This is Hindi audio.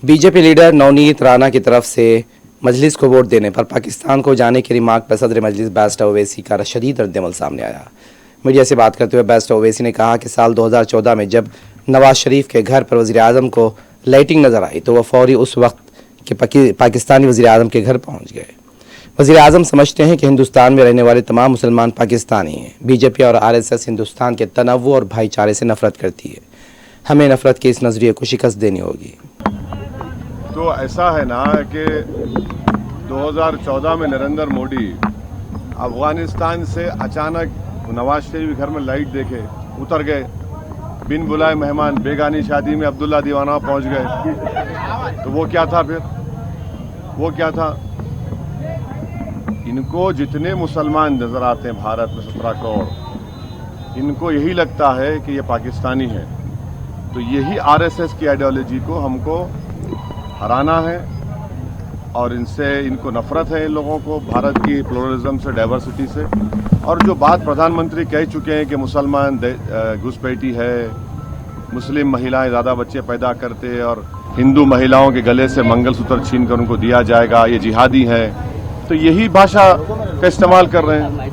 बीजेपी लीडर नवनीत राणा की तरफ से मजलिस को वोट देने पर पाकिस्तान को जाने की रिमार्क पर सदर मजलिस बैरिस्टर ओवैसी का शदीद रद्दअमल सामने आया। मीडिया से बात करते हुए बैरिस्टर ओवैसी ने कहा कि साल 2014 में जब नवाज शरीफ के घर पर वज़ीर आज़म को लाइटिंग नजर आई तो वह फौरी उस वक्त के पाकिस्तानी वज़ीर आज़म के घर पहुंच गए। वज़ीर आज़म समझते हैं कि हिंदुस्तान में रहने वाले तमाम मुसलमान पाकिस्तानी हैं। बीजेपी और RSS हिंदुस्तान के तनव्वुर और भाईचारे से नफरत करती है। हमें नफरत के इस नजरिए को शिकस्त देनी होगी। तो ऐसा है ना कि 2014 में नरेंद्र मोदी अफगानिस्तान से अचानक नवाज शरीफ के घर में लाइट देखे उतर गए, बिन बुलाए मेहमान, बेगानी शादी में अब्दुल्ला दीवाना पहुंच गए। तो वो क्या था फिर? वो क्या था? इनको जितने मुसलमान नजर आते हैं भारत में 17 करोड़, इनको यही लगता है कि ये पाकिस्तानी है। तो यही RSS की आइडियोलॉजी को हमको हराना है और इनको नफरत है इन लोगों को भारत की प्लुरलिज्म से, डाइवर्सिटी से। और जो बात प्रधानमंत्री कह चुके हैं कि मुसलमान घुसपैठी है, मुस्लिम महिलाएं ज़्यादा बच्चे पैदा करते हैं और हिंदू महिलाओं के गले से मंगलसूत्र छीन कर उनको दिया जाएगा, ये जिहादी है, तो यही भाषा का इस्तेमाल कर रहे हैं।